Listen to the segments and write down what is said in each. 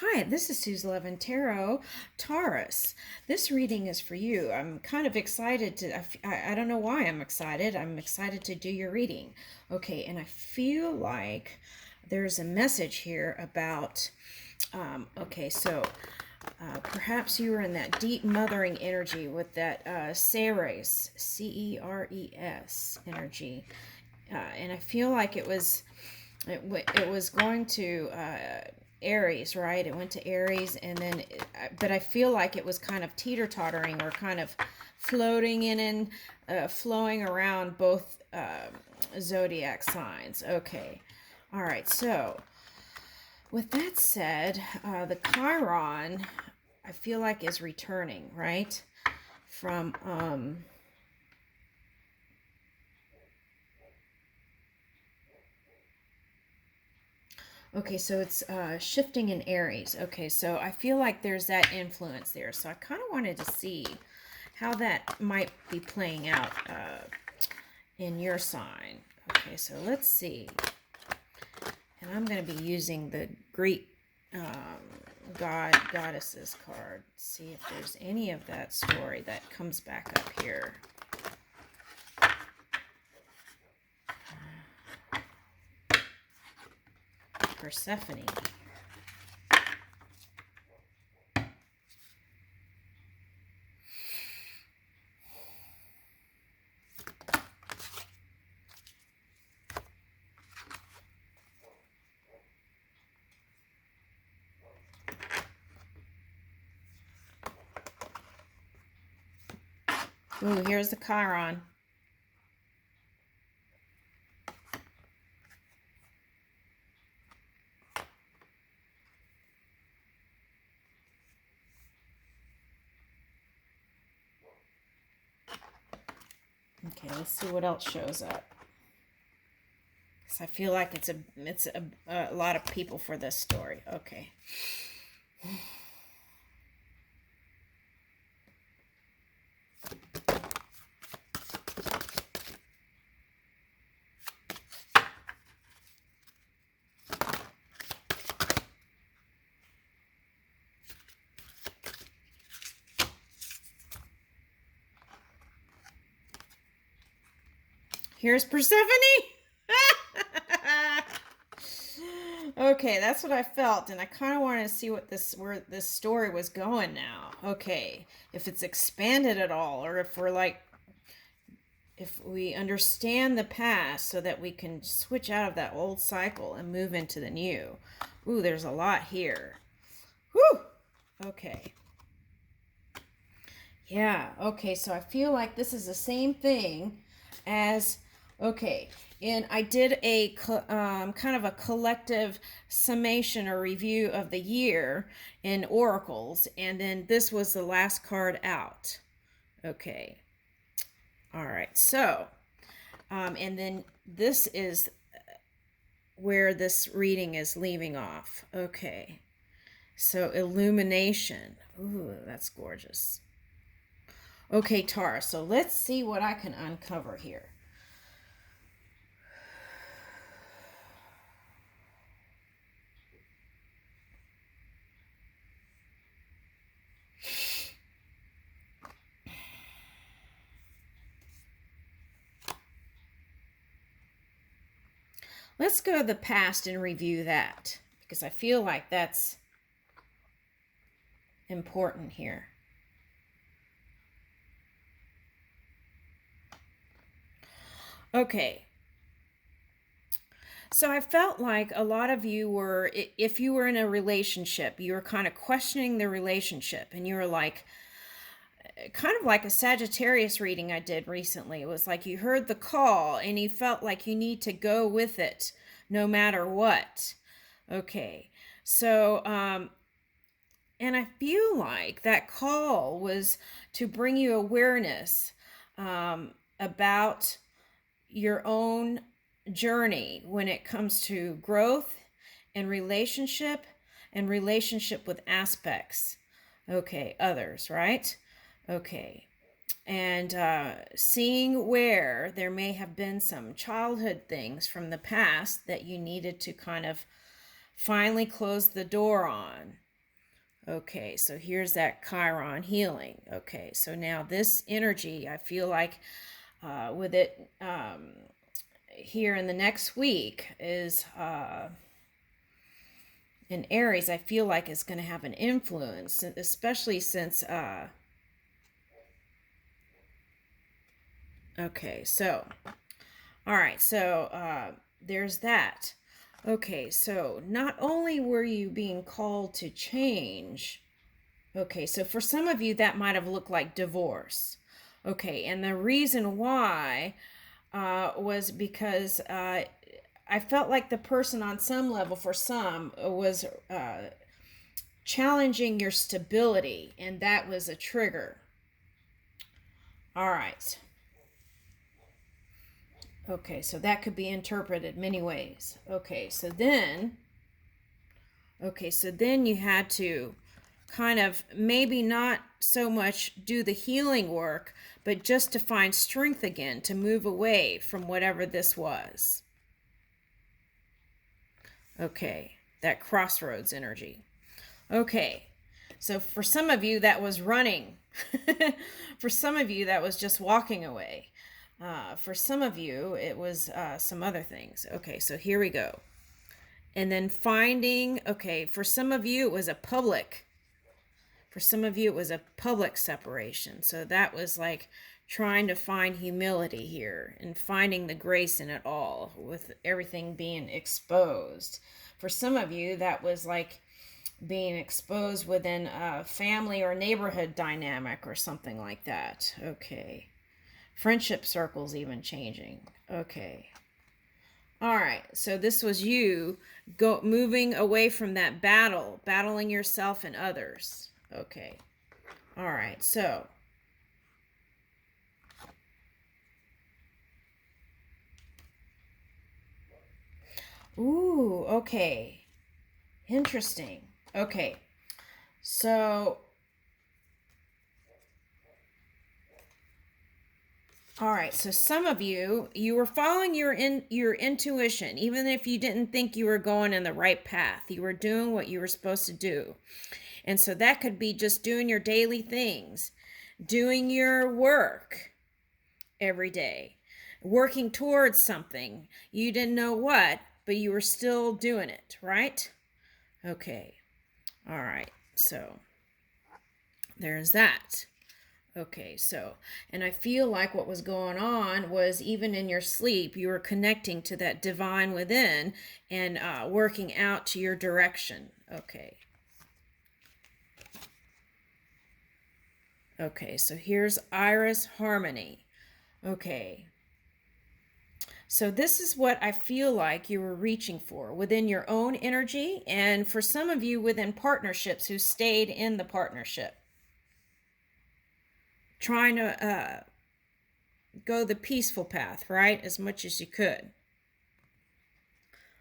Hi, this is Sue's Love and Tarot, Taurus. This reading is for you. I'm kind of excited I don't know why I'm excited. I'm excited to do your reading. Okay, and I feel like there's a message here about, perhaps you were in that deep mothering energy with that Ceres, Ceres energy. And I feel like it was going to Aries, right? It went to Aries, and then, but I feel like it was kind of teeter-tottering or kind of floating in and flowing around both zodiac signs. Okay. All right. So, with that said, the Chiron, I feel like is returning, right? From okay, so it's shifting in Aries. Okay, so I feel like there's that influence there. So I kind of wanted to see how that might be playing out in your sign. Okay, so let's see. And I'm going to be using the Greek goddesses card. See if there's any of that story that comes back up here. Persephone. Ooh, here's the Chiron. Okay, let's see what else shows up. Because I feel like it's a lot of people for this story. Okay. Here's Persephone. Okay, that's what I felt, and I kind of wanted to see where this story was going now. Okay, if it's expanded at all, or if we understand the past so that we can switch out of that old cycle and move into the new. Ooh, there's a lot here. Whew. Okay. Yeah, okay, so I feel like this is the same thing as, okay, and I did a kind of a collective summation or review of the year in oracles, and then this was the last card out. Okay, all right, so, and then this is where this reading is leaving off. Okay, so illumination. Ooh, that's gorgeous. Okay, Tara, so let's see what I can uncover here. Let's go to the past and review that, because I feel like that's important here. Okay. So I felt like a lot of you were, if you were in a relationship, you were kind of questioning the relationship, and you were like, kind of like a Sagittarius reading I did recently. It was like you heard the call and you felt like you need to go with it no matter what. Okay. So, and I feel like that call was to bring you awareness about your own journey when it comes to growth and relationship with aspects. Okay, others, right? Okay. And seeing where there may have been some childhood things from the past that you needed to kind of finally close the door on. Okay, so here's that chiron healing. Okay, so now this energy, I feel like with it here in the next week is in Aries, I feel like it's going to have an influence, especially since okay, so all right, so there's that. Okay, so not only were you being called to change, okay, so for some of you that might have looked like divorce. Okay, and the reason why was because I felt like the person on some level, for some, was challenging your stability, and that was a trigger. All right. Okay, so that could be interpreted many ways. Okay, so then you had to kind of maybe not so much do the healing work, but just to find strength again to move away from whatever this was. Okay, that crossroads energy. Okay, so for some of you that was running. For some of you that was just walking away. For some of you it was some other things. Okay, so here we go. And then finding, okay, for some of you it was a public. For some of you it was a public separation. So that was like trying to find humility here and finding the grace in it all with everything being exposed. For some of you that was like being exposed within a family or neighborhood dynamic or something like that. Okay. Friendship circles even changing. Okay. All right. So this was you moving away from that battling yourself and others. Okay. All right. So ooh, okay. Interesting. Okay. So all right, so some of you were following your intuition, even if you didn't think you were going in the right path. You were doing what you were supposed to do. And so that could be just doing your daily things, doing your work every day, working towards something. You didn't know what, but you were still doing it, right? Okay. All right. So there's that. Okay, so, and I feel like what was going on was even in your sleep, you were connecting to that divine within and working out to your direction. Okay. Okay, so here's Iris Harmony. Okay. So this is what I feel like you were reaching for within your own energy, and for some of you within partnerships who stayed in the partnership. Trying to go the peaceful path, right? As much as you could.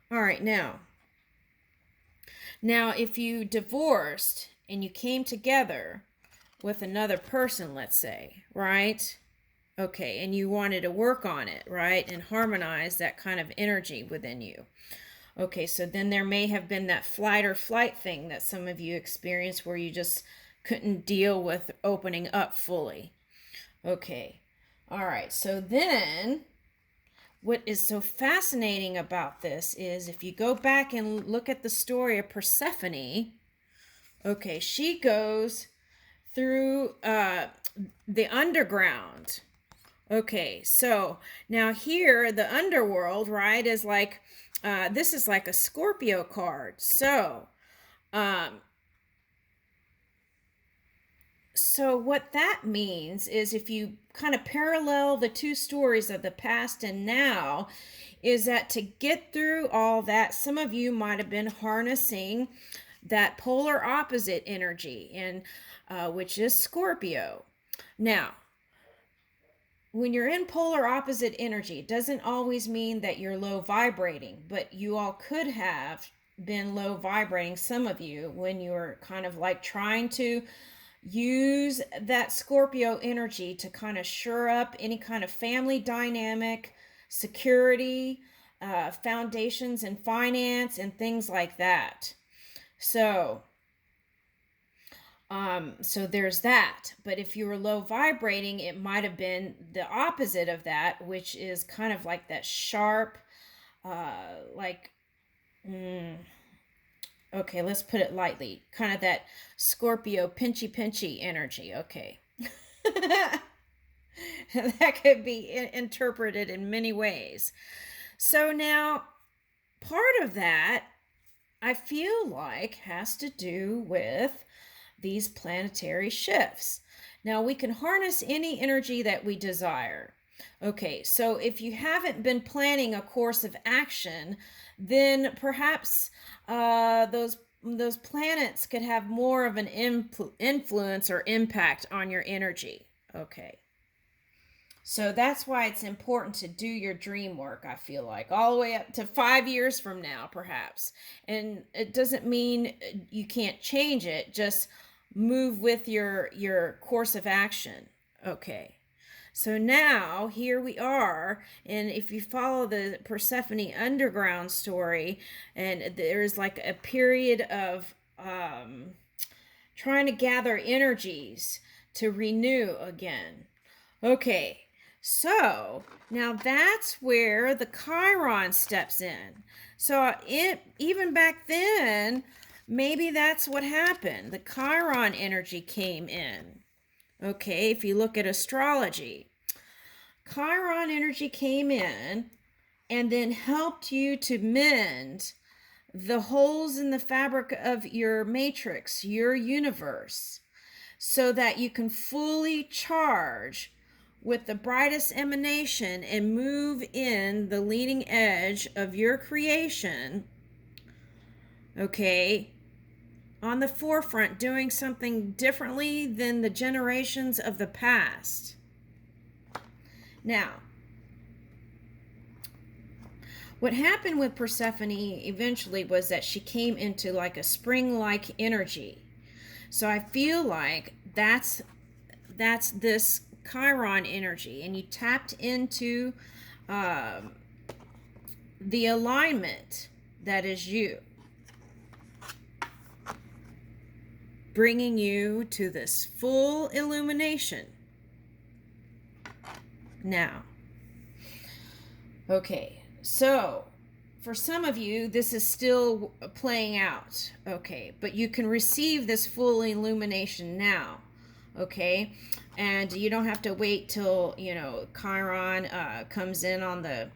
All right, now if you divorced and you came together with another person, let's say, right? Okay, and you wanted to work on it, right? And harmonize that kind of energy within you. Okay, so then there may have been that flight or flight thing that some of you experienced where you just couldn't deal with opening up fully. Okay. All right. So then what is so fascinating about this is if you go back and look at the story of Persephone, okay, she goes through the underground. Okay, so now here the underworld, right, is like this is like a Scorpio card. So what that means is if you kind of parallel the two stories of the past and now, is that to get through all that, some of you might have been harnessing that polar opposite energy, and which is Scorpio. Now, when you're in polar opposite energy, it doesn't always mean that you're low vibrating, but you all could have been low vibrating, some of you, when you're kind of like trying to use that Scorpio energy to kind of shore up any kind of family dynamic, security, foundations and finance and things like that. So So there's that. But if you were low vibrating, it might have been the opposite of that, which is kind of like that sharp, like, okay, let's put it lightly, kind of that Scorpio pinchy energy. Okay. That could be interpreted in many ways. So now, part of that, I feel like, has to do with these planetary shifts. Now, we can harness any energy that we desire. Okay, so if you haven't been planning a course of action, then perhaps those planets could have more of an influence or impact on your energy. Okay. So that's why it's important to do your dream work, I feel like, all the way up to 5 years from now, perhaps. And it doesn't mean you can't change it, just move with your course of action. Okay. So now here we are, and if you follow the Persephone underground story, and there's like a period of trying to gather energies to renew again. Okay, so now that's where the chiron steps in. So even back then, maybe that's what happened. The chiron energy came in. Okay, if you look at astrology, chiron energy came in and then helped you to mend the holes in the fabric of your matrix, your universe, so that you can fully charge with the brightest emanation and move in the leading edge of your creation, okay, on the forefront, doing something differently than the generations of the past. Now, what happened with Persephone eventually was that she came into like a spring-like energy. So I feel like that's this chiron energy, and you tapped into the alignment that is you, bringing you to this full illumination. Now, okay, so for some of you, this is still playing out, okay, but you can receive this full illumination now, okay, and you don't have to wait till, Chiron comes in on the,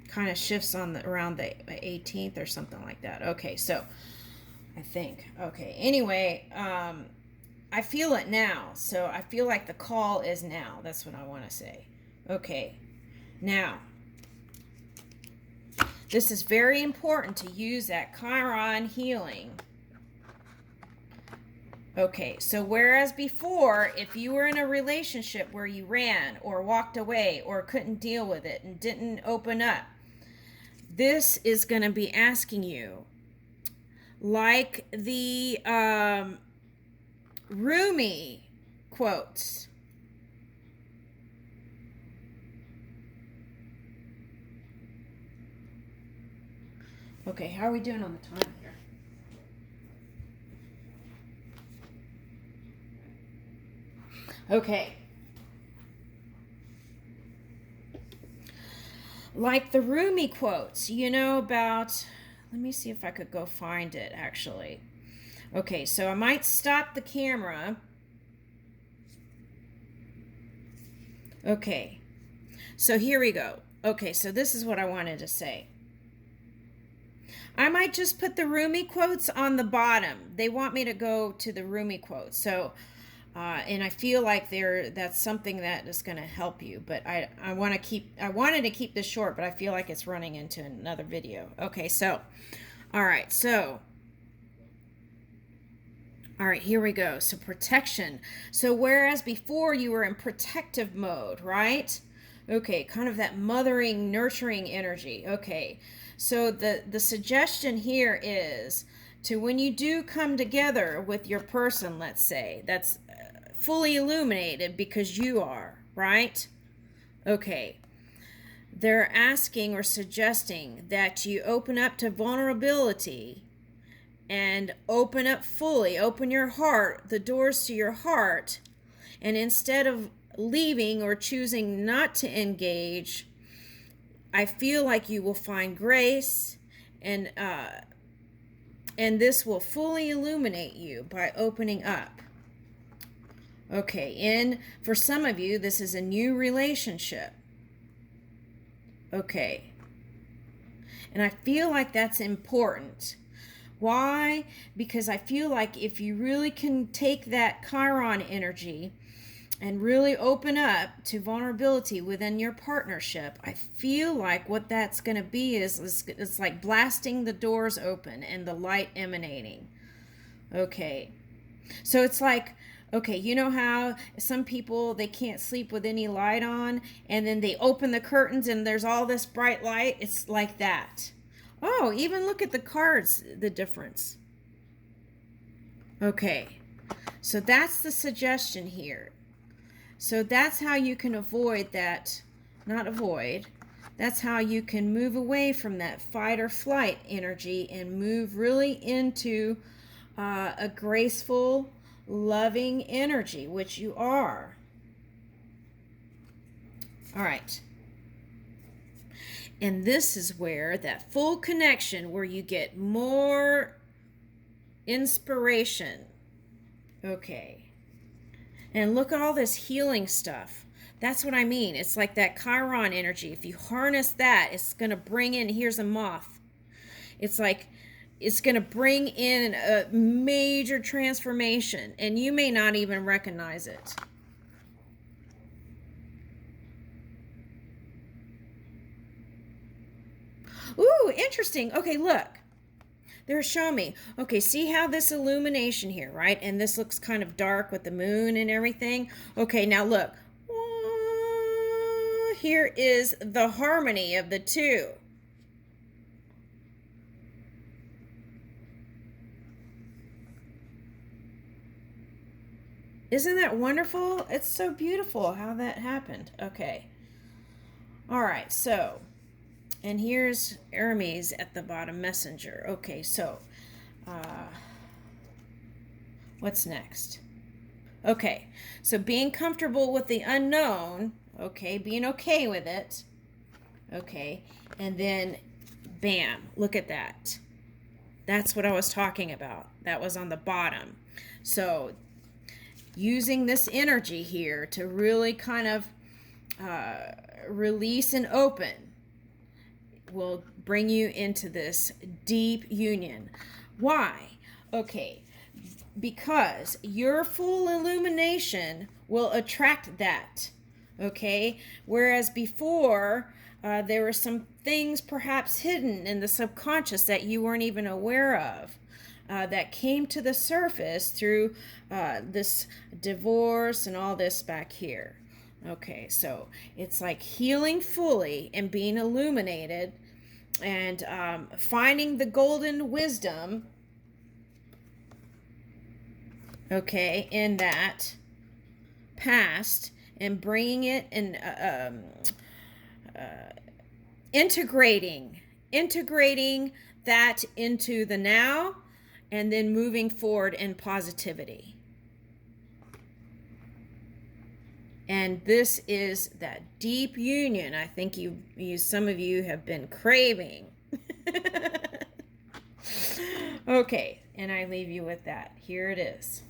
kind of shifts on around the 18th or something like that. Okay, so I think, okay, anyway, I feel it now, so I feel like the call is now. That's what I want to say. Okay, now, this is very important to use that Chiron healing. Okay, so whereas before, if you were in a relationship where you ran or walked away or couldn't deal with it and didn't open up, this is going to be asking you, like the Rumi quotes. Okay, how are we doing on the time here? Okay. Like the Rumi quotes, about, let me see if I could go find it actually. Okay, so I might stop the camera. Okay, so here we go. Okay, so this is what I wanted to say. I might just put the Rumi quotes on the bottom. They want me to go to the Rumi quotes. So, and I feel like that's something that is going to help you. But I wanted to keep this short, but I feel like it's running into another video. Okay, so, all right, here we go. So protection. So whereas before you were in protective mode, right? Okay, kind of that mothering, nurturing energy. Okay, so the suggestion here is to, when you do come together with your person, let's say, that's fully illuminated because you are, right? Okay, they're asking or suggesting that you open up to vulnerability and open up fully. Open your heart, the doors to your heart. And instead of leaving or choosing not to engage, I feel like you will find grace, and this will fully illuminate you by opening up. Okay, and for some of you, this is a new relationship. Okay. And I feel like that's important. Why? Because I feel like if you really can take that chiron energy and really open up to vulnerability within your partnership, I feel like what that's going to be is it's like blasting the doors open and the light emanating. Okay. So it's like, okay, you know how some people, they can't sleep with any light on, and then they open the curtains and there's all this bright light? It's like that. Oh, even look at the cards, the difference. Okay, so that's the suggestion here. So that's how you can avoid that, not avoid, that's how you can move away from that fight or flight energy and move really into a graceful, loving energy, which you are. All right. And this is where that full connection, where you get more inspiration. Okay. And look at all this healing stuff. That's what I mean. It's like that chiron energy. If you harness that, it's going to bring in, here's a moth. It's like, it's going to bring in a major transformation, and you may not even recognize it. Ooh, interesting. Okay, look. They're showing me. Okay, see how this illumination here, right? And this looks kind of dark with the moon and everything. Okay, now look. Here is the harmony of the two. Isn't that wonderful? It's so beautiful how that happened. Okay. All right, so, and here's Hermes at the bottom, messenger. Okay, so, what's next? Okay, so being comfortable with the unknown, okay, being okay with it, okay, and then, bam, look at that. That's what I was talking about. That was on the bottom. So, using this energy here to really kind of release and open will bring you into this deep union. Why? Okay, because your full illumination will attract that. Okay, whereas before there were some things perhaps hidden in the subconscious that you weren't even aware of. That came to the surface through this divorce and all this back here. Okay, so it's like healing fully and being illuminated and finding the golden wisdom, okay, in that past and bringing it and integrating that into the now, and then moving forward in positivity. And this is that deep union I think some of you have been craving. Okay, and I leave you with that. Here it is.